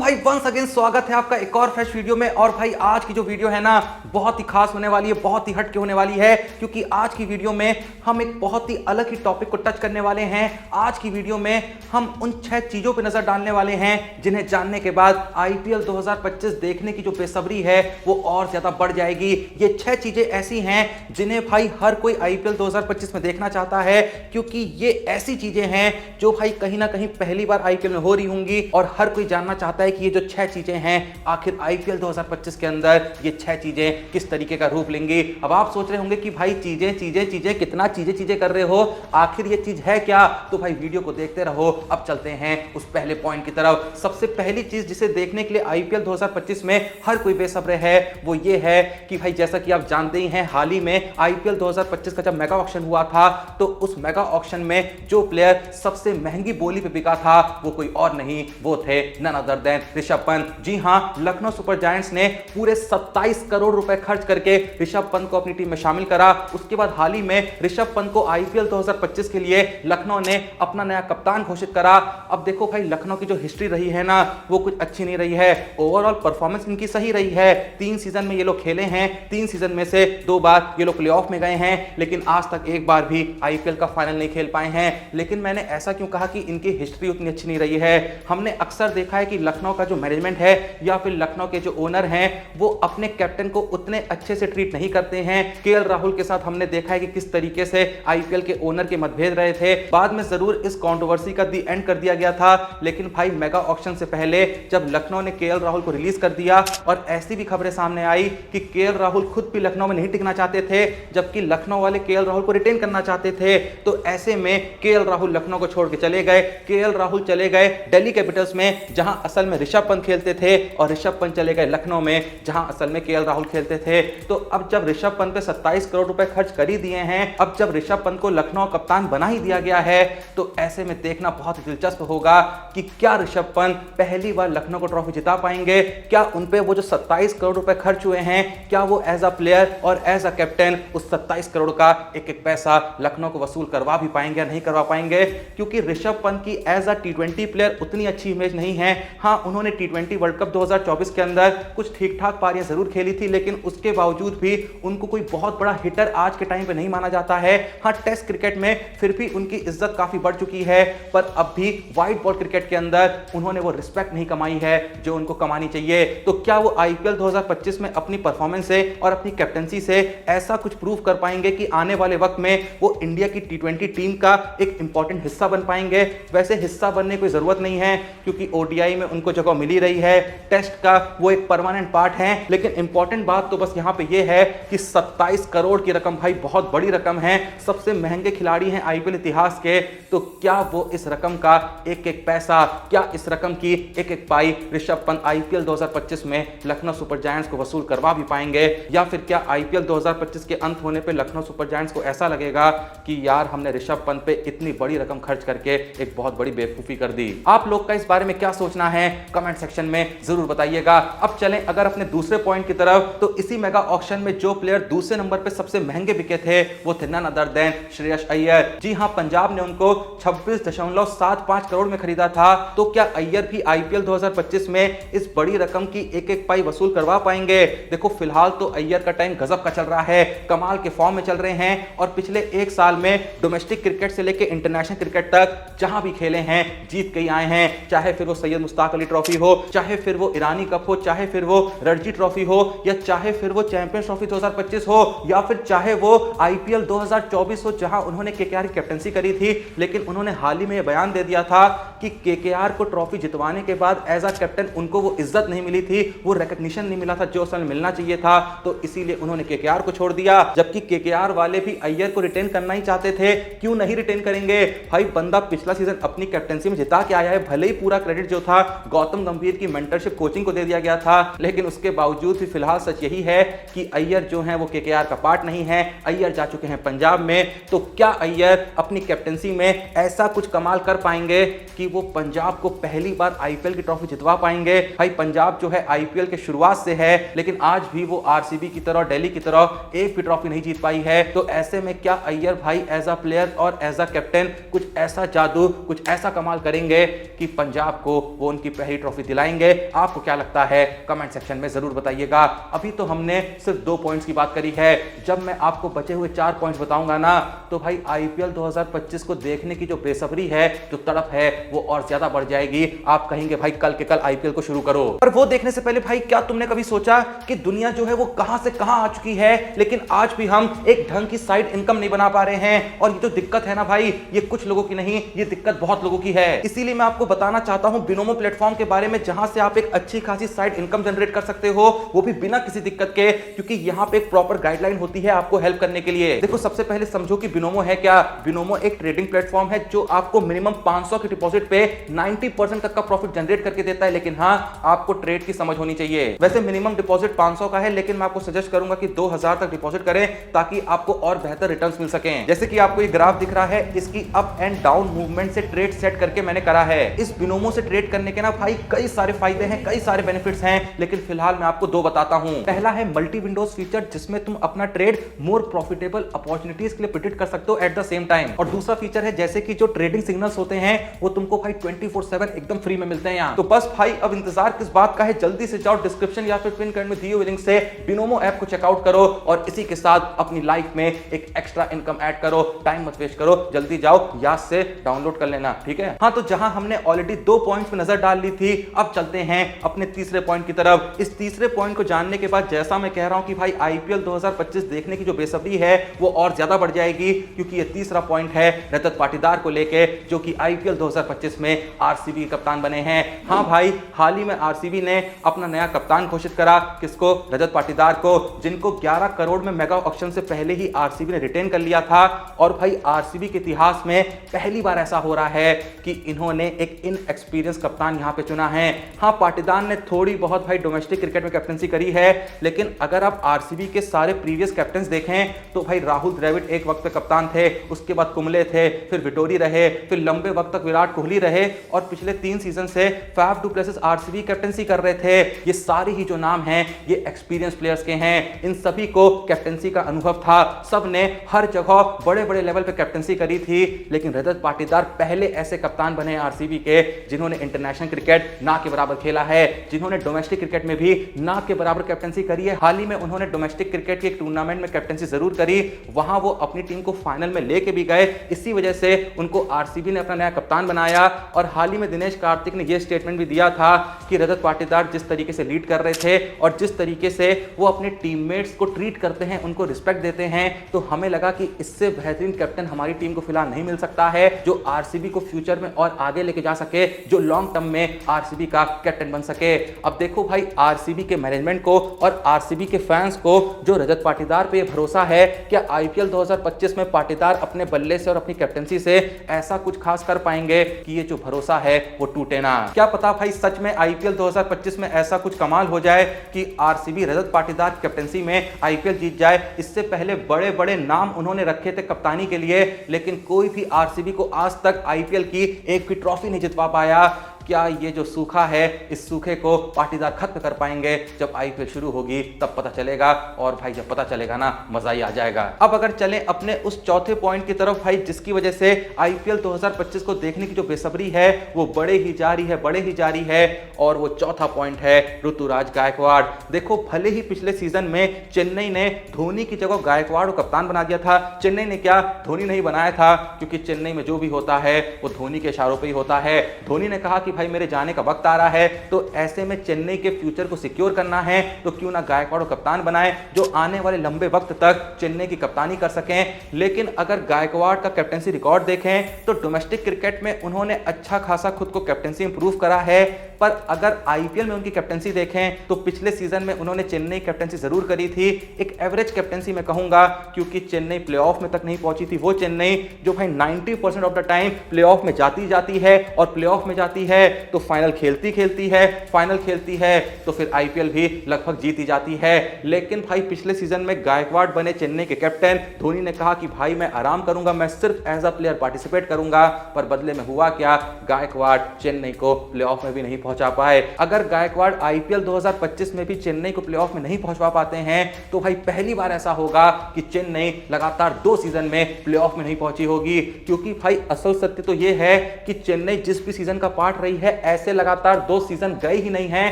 भाई once again स्वागत है आपका एक और फ्रेश वीडियो में। और भाई आज की जो वीडियो है ना बहुत ही खास होने वाली है, बहुत ही हटके होने वाली है, क्योंकि आज की वीडियो में हम एक बहुत ही अलग ही टॉपिक को टच करने वाले हैं। आज की वीडियो में हम उन 6 चीजों पर नजर डालने वाले हैं जिन्हें जानने के बाद आईपीएल 2025 देखने की जो बेसब्री है वो और ज्यादा बढ़ जाएगी। ये 6 चीजें ऐसी हैं जिन्हें भाई हर कोई आईपीएल 2025 में देखना चाहता है, क्योंकि ये ऐसी चीजें हैं जो भाई कहीं ना कहीं पहली बार आईपीएल में हो रही होंगी और हर कोई जानना चाहता है कि ये जो 6 चीजें हैं आखिर आईपीएल 2025 के अंदर ये 6 चीजें किस तरीके का रूप लेंगी। अब आप सोच रहे होंगे कि भाई चीजें कितना चीजें कर रहे हो, आखिर ये चीज है क्या? तो भाई वीडियो को देखते रहो। अब चलते हैं उस पहले पॉइंट की तरफ। सबसे पहली चीज जिसे देखने के लिए आईपीएल 2025 में हर कोई बेसब्र है वो ये है कि भाई जैसा कि आप जानते ही हैं, हाल ही में आईपीएल 2025 का जब मेगा ऑक्शन हुआ था तो उस मेगा ऑक्शन में जो प्लेयर सबसे महंगी बोली पे बिका था वो कोई और नहीं, वो थे none other than Rishabh Pant. जी हां, लखनऊ सुपर जायंट्स ने पूरे 27 करोड़ रुपए खर्च करके ऋषभ पंत को अपनी टीम में शामिल करा। उसके बाद हाल ही में ऋषभ पंत को आईपीएल 2025 के लिए लखनऊ ने अपना नया कप्तान घोषित करा। अब देखो भाई लखनऊ की जो हिस्ट्री रही है ना वो कुछ अच्छी नहीं रही है। ओवरऑल परफॉर्मेंस इनकी सही रही है। 3 सीजन में ये लोग खेले हैं, 3 सीजन में से 2 बार ये लोग प्लेऑफ में गए हैं, लेकिन आज तक एक बार भी आईपीएल का फाइनल नहीं खेल पाए हैं। लेकिन मैंने ऐसा क्यों कहा कि इनकी हिस्ट्री उतनी अच्छी नहीं रही है? हमने अक्सर देखा है कि लखनऊ का जो मैनेजमेंट है या फिर लखनऊ के जो ओनर हैं वो अपने कैप्टन को उतने अच्छे से ट्रीट नहीं करते हैं। केएल राहुल के साथ हमने देखा है कि किस तरीके से आईपीएल के ओनर के मतभेद रहे थे। बाद में जरूर इस कंट्रोवर्सी का दी एंड कर दिया गया था, लेकिन भाई मेगा ऑक्शन से पहले जब लखनऊ ने केएल राहुल को रिलीज कर दिया और ऐसी भी खबरें सामने आई कि केएल राहुल खुद भी लखनऊ में नहीं टिकना चाहते थे, जबकि लखनऊ वाले केएल राहुल को रिटेन करना चाहते थे। तो ऐसे में केएल राहुल लखनऊ को छोड़ के चले गए। केएल राहुल चले गए दिल्ली कैपिटल्स में जहां असल में ऋषभ पंत खेलते थे, और ऋषभ पंत चले गए लखनऊ में जहां असल में केएल राहुल खेलते थे। तो अब जब ऋषभ पंत पे 27 करोड़ रुपए खर्च कर ही दिए हैं, अब जब ऋषभ पंत को लखनऊ कप्तान बना ही दिया गया है, तो ऐसे में देखना बहुत दिलचस्प होगा कि क्या ऋषभ पंत पहली बार लखनऊ को ट्रॉफी जिता पाएंगे? क्या उन पे वो जो 27 करोड़ रुपए खर्च हुए हैं, क्या वो एज अ प्लेयर और एज अ कैप्टन उस 27 करोड़ का एक एक पैसा लखनऊ को वसूल करवा भी पाएंगे या नहीं करवा पाएंगे? क्योंकि ऋषभ पंत की एज अ टी20 प्लेयर उतनी अच्छी इमेज नहीं है। हाँ, उन्होंने टी20 वर्ल्ड कप 2024 के अंदर कुछ ठीक ठाक पारियां जरूर खेली थी, लेकिन उसके बावजूद भी उनको कोई बहुत बड़ा हिटर आज के टाइम पे नहीं माना जाता है। हाँ, टेस्ट क्रिकेट में फिर भी उनकी इज्जत काफी बढ़ चुकी है, पर अब भी व्हाइट बॉल क्रिकेट के अंदर उन्होंने वो रिस्पेक्ट नहीं कमाई है जो उनको कमानी चाहिए। तो क्या वो आईपीएल 2025 में अपनी परफॉर्मेंस से और अपनी कैप्टनसी से ऐसा कुछ प्रूव कर पाएंगे कि आने वाले वक्त में वो इंडिया की टी20 टीम का एक इंपॉर्टेंट हिस्सा बन पाएंगे? वैसे हिस्सा बनने की जरूरत नहीं है, क्योंकि ओडीआई में उनको जगह मिली रही है, टेस्ट का वो एक परमानेंट पार्ट है। लेकिन इंपॉर्टेंट बात तो बस यहां पे ये है कि 27 करोड़ की रकम भाई बहुत बड़ी रकम है, सबसे महंगे खिलाड़ी हैं आईपीएल इतिहास के। तो क्या वो इस रकम का एक एक पैसा, क्या इस रकम की एक एक पाई ऋषभ पंत आईपीएल 2025 में लखनऊ सुपर जायंट्स को वसूल करवा भी पाएंगे? या फिर क्या आईपीएल 2025 के अंत होने पे लखनऊ सुपर जायंट्स को ऐसा लगेगा कि यार हमने ऋषभ पंत पे इतनी बड़ी रकम खर्च करके एक बहुत बड़ी बेवकूफी कर दी? आप लोग का इस बारे में क्या सोचना है कमेंट सेक्शन में जरूर बताइएगा। अब चलें अगर अपने दूसरे पॉइंट की तरफ, तो इसी मेगा ऑक्शन में जो प्लेयर दूसरे नंबर पे सबसे महंगे बिके थे वो थे none other than Shreyas Iyer. जी हां, पंजाब ने उनको 26.75 करोड़ में खरीदा था। तो क्या अय्यर भी आईपीएल 2025 में इस बड़ी रकम की एक एक पाई वसूल करवा पाएंगे? देखो फिलहाल तो अय्यर का टाइम गजब का चल रहा है, कमाल के फॉर्म में चल रहे हैं, और पिछले 1 साल में डोमेस्टिक क्रिकेट से लेकर इंटरनेशनल क्रिकेट तक जहां भी खेले हैं जीत के आए हैं। चाहे फिर वो सैयद मुश्ताक अली ट्रॉफी हो, चाहे फिर वो ईरानी कप हो, चाहे फिर वो रणजी ट्रॉफी हो, या चाहे फिर वो चैंपियंस ट्रॉफी 2025 हो, या फिर चाहे वो आईपीएल 2024 हो जहां उन्होंने केकेआर की कैप्टनसी करी थी। लेकिन उन्होंने हाल ही में बयान दे दिया था कि केकेआर को ट्रॉफी जितवाने के बाद एज अ कैप्टन उनको वो इज्जत नहीं मिली थी, वो रिकॉग्निशन नहीं मिला था जो उस समय मिलना चाहिए था, तो इसीलिए उन्होंने केकेआर को छोड़ दिया। जबकि केकेआर वाले भी अय्यर को रिटेन करना ही चाहते थे। क्यों नहीं रिटेन करेंगे भाई? बंदा पिछला सीजन अपनी कैप्टनसी में जिता के आया है, भले ही पूरा क्रेडिट जो था गौतम गंभीर की मेंटरशिप कोचिंग को दे दिया गया था, लेकिन उसके बावजूद भी फिलहाल सच यही है कि अय्यर जो है वो केकेआर का पार्ट नहीं है। अय्यर जा चुके हैं पंजाब में। तो क्या अय्यर अपनी कैप्टनसी में ऐसा कुछ कमाल कर पाएंगे कि वो पंजाब को पहली बार आईपीएल की ट्रॉफी जितवा पाएंगे? भाई पंजाब जो है आईपीएल के शुरुआत से है, लेकिन आज भी वो आरसीबी की तरह, दिल्ली की तरह एक भी ट्रॉफी नहीं जीत पाई है। तो ऐसे में क्या अय्यर भाई एज अ प्लेयर और एज अ कैप्टन कुछ ऐसा जादू, कुछ ऐसा कमाल करेंगे कि पंजाब को वो उनकी पहली नई ट्रॉफी दिलाएंगे। आपको क्या लगता है कमेंट सेक्शन में जरूर बताइएगा। अभी तो हमने सिर्फ 2 पॉइंट्स की बात करी है, जब मैं आपको बचे हुए 4 पॉइंट्स बताऊंगा ना, तो भाई आईपीएल 2025 को देखने की जो बेसब्री है, जो तड़प है, वो और ज्यादा बढ़ जाएगी। आप कहेंगे भाई कल के कल आईपीएल को शुरू करो। पर वो देखने से पहले भाई क्या तुमने कभी सोचा कि दुनिया जो है वो कहां से कहां आ चुकी है, लेकिन आज भी हम एक ढंग की साइड इनकम नहीं बना पा रहे हैं। और ये जो दिक्कत है ना भाई, ये कुछ लोगों की नहीं, ये दिक्कत बहुत लोगों की है। इसीलिए मैं आपको बताना चाहता हूं बिनोमो प्लेटफॉर्म के बारे में, जहां से आप एक अच्छी खासी साइड इनकम जनरेट कर सकते हो, वो भी बिना किसी दिक्कत के, क्योंकि यहां पे एक प्रॉपर गाइडलाइन होती है आपको हेल्प करने के लिए। देखो सबसे पहले समझो कि बिनोमो है क्या। बिनोमो एक ट्रेडिंग प्लेटफॉर्म है जो आपको मिनिमम 500 की डिपॉजिट पे 90% तक का प्रॉफिट जनरेट करके देता है। लेकिन हाँ, आपको ट्रेड की समझ होनी चाहिए। वैसे मिनिमम डिपॉजिट 500 का है, लेकिन मैं आपको सजेस्ट करूंगा कि 2000 तक डिपॉजिट करें, ताकि आपको और बेहतर रिटर्न्स मिल सकें। जैसे कि आपको ये ग्राफ दिख रहा है, इसकी अप एंड डाउन मूवमेंट से ट्रेड सेट करके मैंने करा है। इस बिनोमो से ट्रेड करने के ना भाई कई सारे फायदे हैं, कई सारे बेनिफिट्स हैं, लेकिन फिलहाल मैं आपको 2 बताता हूं। पहला है मल्टी विंडोज फीचर, जिसमें तुम अपना ट्रेड मोर प्रॉफिटेबल अपॉर्चुनिटीज के लिए प्रिडिक्ट कर सकते हो एट द सेम टाइम। और दूसरा फीचर है जैसे कि जो ट्रेडिंग सिग्नल्स होते हैं, वो तुमको भाई 24/7 एकदम फ्री में मिलते हैं यहाँ। तो बस भाई अब इंतजार किस बात का है, जल्दी से जाओ डिस्क्रिप्शन या फिर पिन कमेंट में दिए हुए लिंक से बिनोमो ऐप को चेकआउट करो और इसी के साथ अपनी लाइफ में एक एक्स्ट्रा इनकम ऐड करो। टाइम मत वेस्ट करो, जल्दी जाओ याद से डाउनलोड कर लेना, ठीक है। हाँ, तो जहां हमने ऑलरेडी 2 पॉइंट्स पे नजर डाल ली थी, अब चलते हैं अपने तीसरे पॉइंट की तरफ। इस तीसरे पॉइंट को जानने के बाद जैसा मैं कह रहा हूं कि भाई आईपीएल 2025 देखने की जो बेसब्री है वो और ज्यादा बढ़ जाएगी, क्योंकि ये तीसरा पॉइंट है रजत पाटीदार को लेके, जो कि आईपीएल 2025 में आरसीबी के कप्तान बने हैं। हाँ भाई, हाल ही में आरसीबी ने अपना नया कप्तान घोषित करा। किसको? रजत पाटीदार को, जिनको 11 करोड़ में मेगा ऑक्शन से पहले ही आरसीबी ने रिटेन कर लिया था। और भाई आरसीबी के इतिहास में पहली बार ऐसा हो रहा है कि इन्होंने एक इनएक्सपीरियंस कप्तान यहां पे चुना है। हाँ, पाटीदार ने थोड़ी बहुत भाई डोमेस्टिक क्रिकेट में कैप्टनसी करी है, लेकिन अगर आप आरसीबी के सारे प्रीवियस कैप्टन देखें तो भाई राहुल द्रविड़ एक वक्त पे कप्तान थे, उसके बाद कुंबले थे, फिर विटोरी रहे, फिर लंबे वक्त तक विराट कोहली रहे, और पिछले 3 सीजन से Faf du Plessis RCB captaincy कर रहे थे। ये सारे ही जो नाम हैं ये एक्सपीरियंस प्लेयर्स के हैं। इन सभी को कैप्टनसी का अनुभव था, सब ने हर जगह बड़े बड़े लेवल पे कैप्टनसी करी थी। लेकिन रजत पाटीदार पहले ऐसे कप्तान बने आरसीबी के जिन्होंने इंटरनेशनल क्रिकेट ना के बराबर खेला है, जिन्होंने डोमेस्टिक क्रिकेट में भी ना के बराबर कैप्टनसी करी है। हाल ही में उन्होंने डोमेस्टिक क्रिकेट के एक टूर्नामेंट में कैप्टनसी जरूर करी, वहां वो अपनी टीम को फाइनल में लेके भी गए। इसी वजह से उनको आरसीबी ने अपना नया कप्तान बनाया। और हाल ही में दिनेश कार्तिक ने यह स्टेटमेंट भी दिया था कि रजत पाटीदार जिस तरीके से लीड कर रहे थे और जिस तरीके से वो अपने टीममेट्स को ट्रीट करते हैं, उनको रिस्पेक्ट देते हैं, तो हमें लगा कि इससे बेहतरीन कैप्टन हमारी टीम को फिलहाल नहीं मिल सकता है, जो आरसीबी को फ्यूचर में और आगे लेके जा सके, जो लॉन्ग टर्म में आरसीबी का कैप्टन बन सके। अब देखो भाई, आरसीबी के मैनेजमेंट को और आरसीबी के फैंस को जो रजत पाटीदार पे भरोसा है, क्या आईपीएल 2025 में पाटीदार अपने बल्ले से और अपनी कैप्टनसी से ऐसा कुछ खास कर पाएंगे कि ये जो भरोसा है वो टूटे ना? क्या पता भाई सच में आईपीएल 2025 में ऐसा कुछ कमाल हो जाए कि आरसीबी रजत पाटीदार कैप्टनसी में आईपीएल जीत जाए। इससे पहले बड़े बड़े नाम उन्होंने रखे थे कप्तानी के लिए, लेकिन कोई भी आरसीबी को आज तक आईपीएल की एक भी ट्रॉफी नहीं जितवा पाया। क्या ये जो सूखा है, इस सूखे को पाटीदार खत्म कर पाएंगे? जब आईपीएल शुरू होगी तब पता चलेगा, और भाई जब पता चलेगा ना, मजा ही आ जाएगा। अब अगर चलें अपने उस चौथे पॉइंट की तरफ भाई, जिसकी वजह से आईपीएल 2025 को देखने की जो बेसब्री है वो बढ़े ही जा रही है, और वो चौथा पॉइंट है ऋतुराज गायकवाड़। देखो, भले ही पिछले सीजन में चेन्नई ने धोनी की जगह गायकवाड़ को कप्तान बना दिया था, चेन्नई ने क्या धोनी नहीं बनाया था, क्योंकि चेन्नई में जो भी होता है वो धोनी के इशारों पर ही होता है। धोनी ने कहा कि भाई मेरे जाने का वक्त आ रहा है, तो ऐसे में चेन्नई के फ्यूचर को सिक्योर करना है, तो क्यों ना गायकवाड़ को कप्तान बनाए, जो आने वाले लंबे वक्त तक चेन्नई की कप्तानी कर सकें। लेकिन अगर गायकवाड़ का कैप्टनसी रिकॉर्ड देखें तो डोमेस्टिक क्रिकेट में उन्होंने अच्छा खासा खुद को कैप्टनसी इंप्रूव करा है, पर अगर आईपीएल में उनकी कैप्टनसी देखें तो पिछले सीजन में उन्होंने चेन्नई कैप्टनसी जरूर करी थी, एक एवरेज कैप्टनसी मैं कहूंगा, क्योंकि चेन्नई प्लेऑफ में तक नहीं पहुंची थी। वो चेन्नई जो भाई 90% ऑफ द टाइम प्लेऑफ में जाती है, और प्लेऑफ में जाती है तो फाइनल खेलती है तो फिर आईपीएल भी लगभग जीत ही जाती है। लेकिन भाई पिछले सीजन में गायकवाड़ बने चेन्नई के कैप्टन। धोनी ने कहा कि भाई मैं आराम करूंगा, मैं सिर्फ एज अ प्लेयर पार्टिसिपेट करूंगा, पर बदले में हुआ क्या, गायकवाड़ चेन्नई को प्लेऑफ में भी नहीं पहुंचा पाए। अगर गायकवाड़ आईपीएल 2025 में भी चेन्नई को प्लेऑफ में नहीं पहुंचवा पाते हैं तो भाई पहली बार ऐसा होगा कि चेन्नई लगातार 2 सीजन में प्लेऑफ में नहीं पहुंची होगी। क्योंकि भाई असल सत्य तो यह है कि चेन्नई जिस भी सीजन का पार्ट रही रही है, ऐसे लगातार 2 सीजन गए ही नहीं है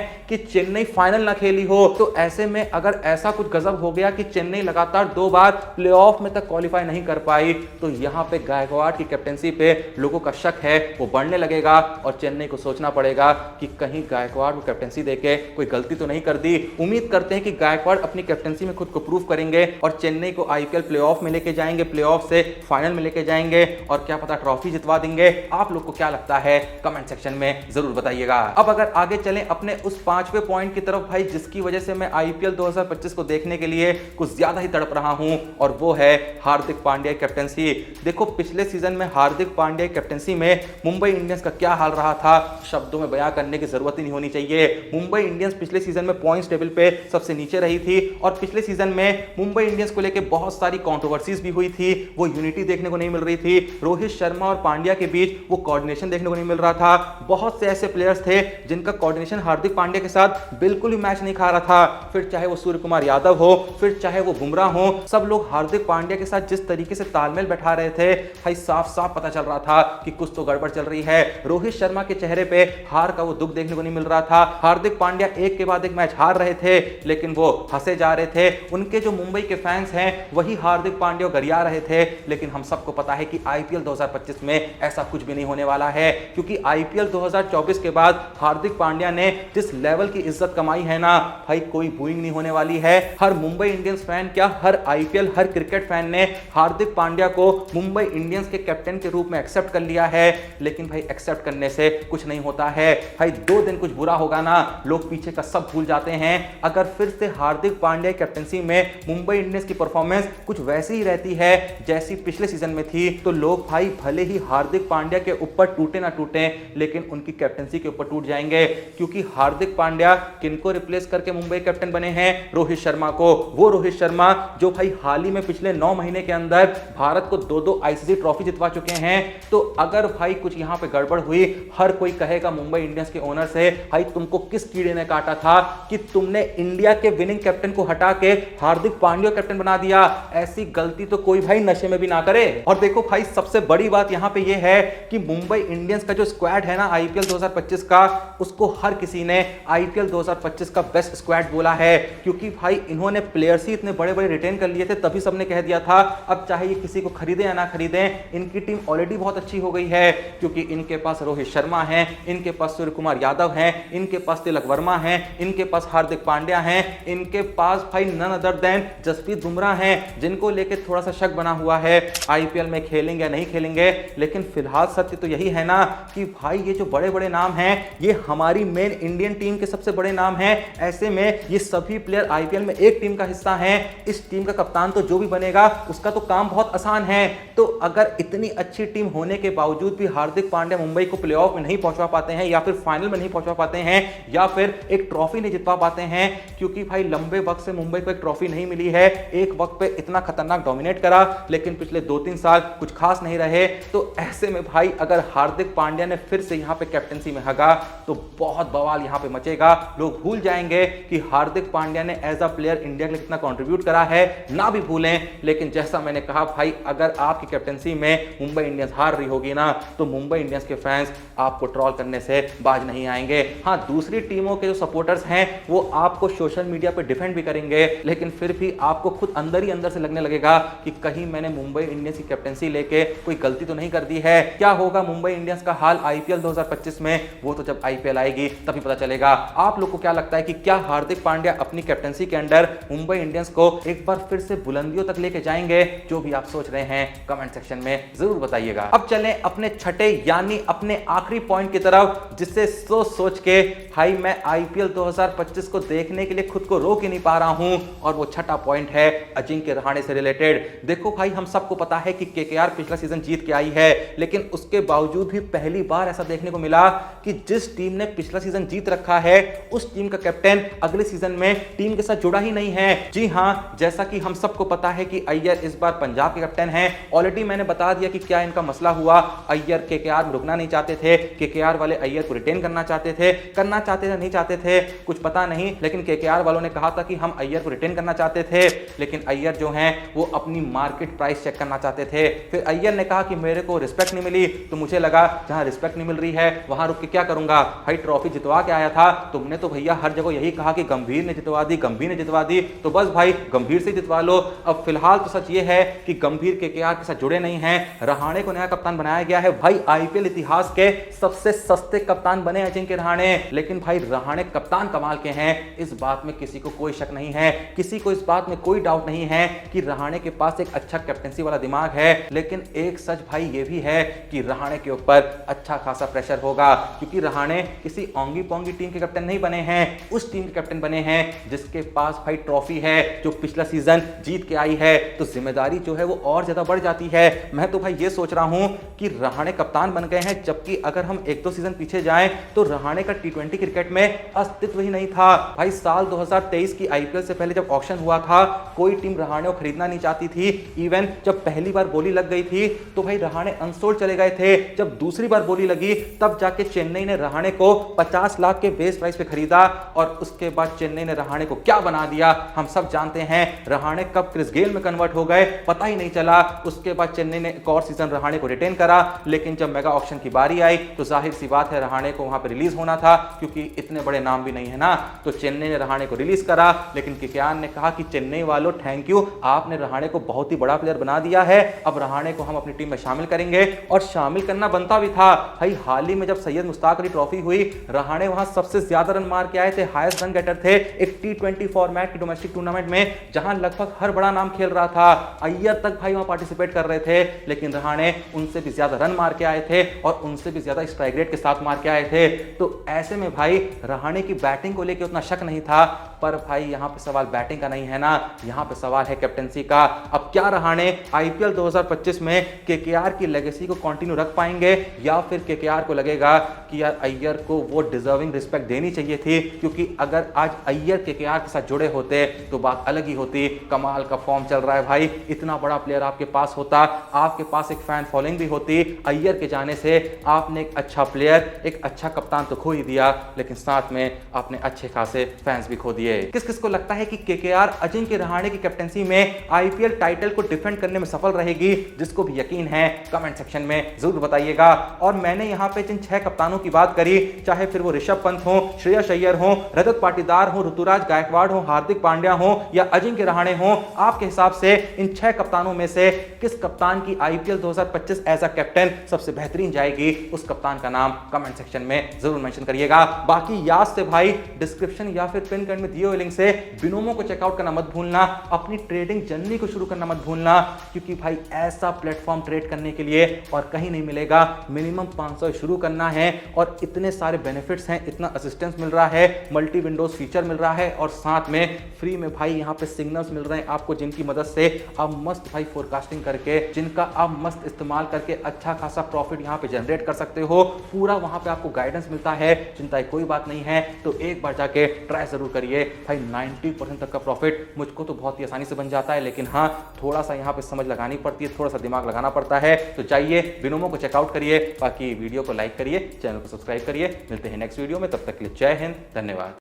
कि चेन्नई फाइनल ना खेली हो। तो ऐसे में अगर ऐसा कुछ गजब हो गया कि चेन्नई लगातार 2 बार प्लेऑफ में तक क्वालिफाई नहीं कर पाई, तो यहां पे गायकवाड़ की कैप्टेंसी पे लोगों का शक है वो बढ़ने लगेगा और चेन्नई को सोचना पड़ेगा कि कहीं गायकवाड़ को कैप्टेंसी देके कोई गलती तो नहीं कर दी। उम्मीद करते हैं कि गायकवाड़ अपनी कैप्टेंसी में खुद को प्रूव करेंगे और चेन्नई को आईपीएल प्लेऑफ में लेके जाएंगे, प्लेऑफ से फाइनल में लेके जाएंगे और क्या पता ट्रॉफी जितवा देंगे। आप लोग को क्या लगता है कमेंट सेक्शन में जरूर बताइएगा। अब अगर आगे चलें अपने उस 5वें पॉइंट की तरफ भाई, जिसकी वजह से मैं आईपीएल 2025 को देखने के लिए कुछ ज्यादा ही तड़प रहा हूं, और वो है हार्दिक पांड्या कैप्टेंसी। देखो पिछले सीजन में हार्दिक पांड्या कैप्टेंसी में मुंबई इंडियंस का क्या हाल रहा था, शब्दों में बयां करने की जरूरत ही नहीं होनी चाहिए। मुंबई इंडियंस पिछले सीजन में पॉइंट्स टेबल पे सबसे नीचे रही थी और पिछले सीजन में मुंबई इंडियंस को लेकर बहुत सारी कंट्रोवर्सीज भी हुई थी, वो यूनिटी देखने को नहीं मिल रही थी, रोहित शर्मा और पांड्या के बीच वो कोऑर्डिनेशन देखने को नहीं मिल रहा था। बहुत से ऐसे प्लेयर्स थे जिनका कोऑर्डिनेशन हार्दिक पांड्या के साथ बिल्कुल भी मैच नहीं खा रहा था, फिर चाहे वो सूर्य कुमार यादव हो, फिर चाहे वो बुमराह हो, सब लोग हार्दिक पांड्या के साथ जिस तरीके से तालमेल बैठा रहे थे भाई, साफ साफ पता चल रहा था कि कुछ तो गड़बड़ चल रही है। रोहित शर्मा के चेहरे पे हार का वो दुख देखने को नहीं मिल रहा था। हार्दिक पांड्या एक के बाद एक मैच हार रहे थे लेकिन वो हंसे जा रहे थे। उनके जो मुंबई के फैंस हैं वही हार्दिक पांड्या को गरिया रहे थे, लेकिन हम सबको पता है कि आईपीएल 2025 में ऐसा कुछ भी नहीं होने वाला है, क्योंकि आईपीएल 2024 के बाद हार्दिक पांड्या ने जिस लेवल की इज्जत कमाई है ना भाई, कोई बूइंग नहीं होने वाली है। हर मुंबई इंडियंस फैन, क्या हर आईपीएल हर क्रिकेट फैन ने हार्दिक पांड्या को मुंबई इंडियंस के कैप्टन के रूप में एक्सेप्ट कर लिया है, लेकिन भाई एक्सेप्ट करने से कुछ नहीं होता है भाई। 2 दिन कुछ बुरा होगा ना, लोग पीछे का सब भूल जाते हैं। अगर फिर से हार्दिक पांड्या कैप्टनसी में मुंबई इंडियंस की परफॉर्मेंस कुछ वैसी ही रहती है जैसी पिछले सीजन में थी, तो लोग भाई भले ही हार्दिक पांड्या के ऊपर टूटे ना टूटे, लेकिन उनकी कैप्टनसी के ऊपर टूट जाएंगे, क्योंकि हार्दिक पांड्या किनको रिप्लेस करके मुंबई कैप्टन बने हैं? रोहित शर्मा को। वो रोहित शर्मा जो भाई हाल ही में पिछले 9 महीने के अंदर भारत को 2-2 आईसीसी ट्रॉफी जितवा चुके हैं। तो अगर भाई कुछ यहां पे गड़बड़ हुई, हर कोई कहेगा मुंबई इंडियंस के ओनर से, भाई तुमको किस कीड़े ने काटा था कि तुमने इंडिया के विनिंग कैप्टन को हटा के हार्दिक पांड्या कैप्टन बना दिया। ऐसी गलती तो कोई भाई नशे में भी ना करे। और देखो भाई सबसे बड़ी बात यहां पे ये है कि मुंबई इंडियंस का जो स्क्वाड है ना आईपीएल 2025 का, उसको हर किसी ने आईपीएल 2025 का बेस्ट स्क्वाड बोला है, क्योंकि भाई इन्होंने प्लेयर्स ही इतने बड़े बड़े रिटेन कर लिए थे, तभी सबने कह दिया था अब चाहे ये किसी को खरीदें या ना खरीदें, इनकी टीम ऑलरेडी बहुत अच्छी हो गई है, क्योंकि इनके पास रोहित शर्मा है, इनके पास सूर्य कुमार यादव है, इनके पास तिलक वर्मा है, इनके पास हार्दिक पांड्या है, इनके पास भाई none other than Jasprit Bumrah है, जिनको लेके थोड़ा सा शक बना हुआ है आईपीएल में खेलेंगे या नहीं खेलेंगे। लेकिन फिलहाल सत्य तो यही है ना कि भाई ये जो बड़े बड़े नाम हैं ये हमारी मेन इंडियन टीम के सबसे बड़े नाम हैं। ऐसे में ये सभी प्लेयर आईपीएल में एक टीम का हिस्सा हैं। इस टीम का कप्तान तो जो भी बनेगा उसका तो काम बहुत आसान है। तो अगर इतनी अच्छी टीम होने के बावजूद भी हार्दिक पांड्या मुंबई को प्लेऑफ में नहीं पहुंचा पाते हैं, या फिर फाइनल में नहीं पहुंचा पाते हैं, या फिर एक ट्रॉफी नहीं जितवा पाते हैं, क्योंकि भाई लंबे वक्त से मुंबई को एक ट्रॉफी नहीं मिली है। एक वक्त पे इतना खतरनाक डोमिनेट करा, लेकिन पिछले 2-3 साल कुछ खास नहीं रहे। तो ऐसे में भाई अगर हार्दिक पांड्या ने फिर से यहां पे कैप्टनसी में हगा तो बहुत बवाल यहां पे मचेगा। लोग भूल जाएंगे कि हार्दिक पांड्या ने एज अ प्लेयर इंडिया के लिए कितना कंट्रीब्यूट करा है, ना भी भूलें। लेकिन जैसा मैंने कहा भाई, अगर आपकी कैप्टनसी में मुंबई इंडियंस हार रही होगी ना, तो मुंबई इंडियंस के फैंस आपको ट्रॉल करने से बाज नहीं आएंगे। हाँ, दूसरी टीमों के जो सपोर्टर्स हैं वो आपको सोशल मीडिया पे डिफेंड भी करेंगे, लेकिन फिर भी आपको खुद अंदर ही अंदर से लगने लगेगा कि कहीं मैंने मुंबई इंडियंस की कैप्टनसी लेके कोई गलती तो नहीं कर दी है। क्या होगा मुंबई इंडियंस का हाल आईपीएल 2025 में, वो तो जब आईपीएल आएगी तभी पता चलेगा। आप लोग को क्या लगता है कि क्या हार्दिक पांड्या अपनी कैप्टनसी के अंडर मुंबई इंडियंस को एक बार फिर से बुलंदियों तक लेके जाएंगे? जो भी आप सोच रहे हैं कमेंट सेक्शन में जरूर बताइएगा। अब चलें अपने छठे यानी अपने आखिरी पॉइंट की तरफ, जिससे सोच के भाई मैं आईपीएल 2025 को देखने के लिए खुद को रोक ही नहीं पा रहा हूं, और वो छठा पॉइंट है अजिंक्य रहाणे से रिलेटेड। देखो भाई, हम सबको पता है कि केकेआर पिछला सीजन जीत के आई है, लेकिन उसके बावजूद भी पहली बार ऐसा देखने को मिला कि जिस टीम ने पिछला सीजन जीत रखा है उस टीम का कैप्टन अगले सीजन में टीम के साथ जुड़ा ही नहीं है। जी हां, जैसा कि हम सबको पता है कि अय्यर इस बार पंजाब के कैप्टन हैं। ऑलरेडी मैंने बता दिया कि क्या इनका मसला हुआ। अय्यर केकेआर में रुकना नहीं चाहते थे, केकेआर वाले अय्यर को रिटेन करना चाहते थे, नहीं चाहते थे कुछ पता नहीं, लेकिन केकेआर वालों ने कहा था कि हम अय्यर को रिटेन करना चाहते थे, लेकिन अय्यर जो हैं वो अपनी मार्केट प्राइस चेक करना चाहते थे। फिर अय्यर ने कहा कि मेरे को रिस्पेक्ट नहीं मिली, तो मुझे लगा जहां रिस्पेक्ट नहीं मिल रही है वहां रुक के क्या करूंगा भाई, ट्रॉफी जितवा के आया था। तुमने तो भैया हर जगह यही कहा कि गंभीर ने जितवा दी, गंभीर ने जितवा दी, तो बस भाई गंभीर से जितवा लो। अब फिलहाल तो सच ये है कि गंभीर केकेआर के साथ जुड़े नहीं हैं, रहाणे को नया कप्तान बनाया गया है। भाई आईपीएल इतिहास के सबसे सस्ते कप्तान बने अजिंक्य रहाणे, लेकिन भाई रहाणे कप्तान कमाल के हैं, इस बात में किसी को कोई शक नहीं है, किसी को इस बात में कोई डाउट नहीं है कि रहाणे के पास एक अच्छा कैप्टेंसी वाला दिमाग है। लेकिन एक सच भाई ये भी है कि रहाणे के ऊपर अच्छा खासा प्रेशर होगा, क्योंकि रहाणे किसी ओंगी पोंगी टीम के कैप्टन नहीं बने हैं, उस टीम के कैप्टन बने हैं जिसके पास भाई ट्रॉफी है, जो पिछला सीजन जीत के आई है, तो जिम्मेदारी जो है वो और ज्यादा बढ़ जाती है। मैं तो भाई ये सोच रहा हूं कि रहाणे कप्तान बन गए हैं, जबकि अगर हम एक दो सीजन पीछे जाएं तो रहाणे का टी20 क्रिकेट में अस्तित्व ही नहीं था। भाई साल 2023 की आईपीएल से पहले जब ऑक्शन हुआ था, कोई टीम रहाणे को खरीदना नहीं चाहती थी। इवन जब पहली बार बोली लग गई थी तो भाई रहाणे अनसोल्ड चले गए थे। जब दूसरी बार बोली लगी तब जाके चेन्नई ने रहाणे को 50 लाख के बेस प्राइस पे खरीदा, और उसके बाद चेन्नई ने रहाणे को क्या बना दिया हम सब जानते हैं। रहाणे कब क्रिस गेल में कन्वर्ट हो गए पता ही नहीं चला। उसके बाद चेन्नई ने एक और सीजन रहाणे को रिटेन करा, लेकिन जब मेगा ऑक्शन की बारी आई तो जाहिर सी बात है रहाणे को वहां पर रिलीज होना था, क्योंकि इतने बड़े नाम भी नहीं है ना। तो चेन्नई ने रहाणे को रिलीज करा, लेकिन केकेआर ने कहा कि चेन्नई वालों थैंक यू, आपने रहाणे को बहुत ही बड़ा प्लेयर बना दिया है, अब रहाणे को हम अपनी टीम में शामिल करेंगे। और शामिल करना बनता भी था भाई। हाल ही में जब सैयद मुश्ताक अली ट्रॉफी हुई, रहाणे वहां सबसे ज्यादा रन मार के आए थे, हाईएस्ट रन गेटर थे एक टी20 फॉर्मेट की डोमेस्टिक टूर्नामेंट में, जहां लगभग हर बड़ा नाम खेल रहा था। अय्यर तक भाई वहां पार्टिसिपेट कर रहे थे, लेकिन रहाणे उनसे भी ज्यादा रन मार के आए थे और उनसे भी ज्यादा स्ट्राइक रेट के साथ मार के आए थे। तो ऐसे में भाई रहाणे की बैटिंग को लेकर उतना शक नहीं था, पर भाई यहां पे सवाल बैटिंग का नहीं है ना, यहां पे सवाल है कैप्टेंसी का। अब क्या रहाणे आईपीएल 2025 में केकेआर की लेगेसी को कंटिन्यू रख पाएंगे, या फिर केकेआर को लगेगा कि यार अय्यर को वो डिजर्विंग रिस्पेक्ट देनी चाहिए थी, क्योंकि अगर आज अय्यर केकेआर के साथ जुड़े होते तो बात अलग ही होती। कमाल का फॉर्म चल रहा है भाई, इतना बड़ा प्लेयर आपके पास होता, आपके पास एक फैन फॉलोइंग भी होती। अय्यर के जाने से आपने एक अच्छा प्लेयर, एक अच्छा कप्तान तो खो ही दिया, लेकिन साथ में आपने अच्छे खासे फैंस भी खो दिए। किस किस को लगता है कि केकेआर अजिंक्य रहाणे की कैप्टेंसी में आईपीएल टाइटल को डिफेंड करने में सफल रहेगी? जिसको भी यकीन है कमेंट सेक्शन में जरूर बताइएगा। और मैंने यहां पे जिन 6 कप्तानों की बात करी, चाहे फिर वो ऋषभ पंत हो, श्रेयस अय्यर हो, रजत पाटीदार हो, ऋतुराज गायकवाड़ हो, हार्दिक पांड्या हो या अजिंक्य रहाणे हो, आपके हिसाब से इन 6 कप्तानों में से किस कप्तान की आईपीएल 2025 एज अ कैप्टन सबसे बेहतरीन जाएगी? उस कप्तान का नाम कमेंट सेक्शन में जरूर मेंशन करिएगा। बाकी याद से भाई डिस्क्रिप्शन या फिर पिन कमेंट में दिए हुए लिंक से बिनोमो को चेकआउट करना मत भूलना, अपनी ट्रेडिंग जर्नी को शुरू करना मत भूलना, क्योंकि भाई ऐसा प्लेटफॉर्म ट्रेड करने के लिए और कहीं नहीं मिलेगा। मिनिमम 500 शुरू करना है और इतने सारे बेनिफिट्स हैं, इतना असिस्टेंस मिल रहा है, मल्टी विंडोज फीचर मिल रहा है, और साथ में फ्री में भाई यहाँ पे सिग्नल्स मिल रहे हैं आपको, जिनकी मदद से आप मस्त भाई फोरकास्टिंग करके, जिनका आप मस्त इस्तेमाल करके अच्छा खासा प्रॉफिट यहाँ पे जनरेट कर सकते हो। पूरा वहां पे आपको गाइडेंस मिलता है, चिंता की कोई बात नहीं है। तो एक बार जाके ट्राई जरूर करिए भाई। 90% तक का प्रॉफिट मुझको तो बहुत ही आसानी से बन जाता है, लेकिन हाँ थोड़ा सा यहाँ पे समझ लगानी पड़ती है, थोड़ा सा दिमाग लगाना पड़ता है। तो जाइए बिनोमो को चेकआउट करिए, बाकी वीडियो को लाइक करिए, चैनल को सब्सक्राइब करिए। मिलते हैं नेक्स्ट वीडियो में, तब तक के लिए जय हिंद, धन्यवाद।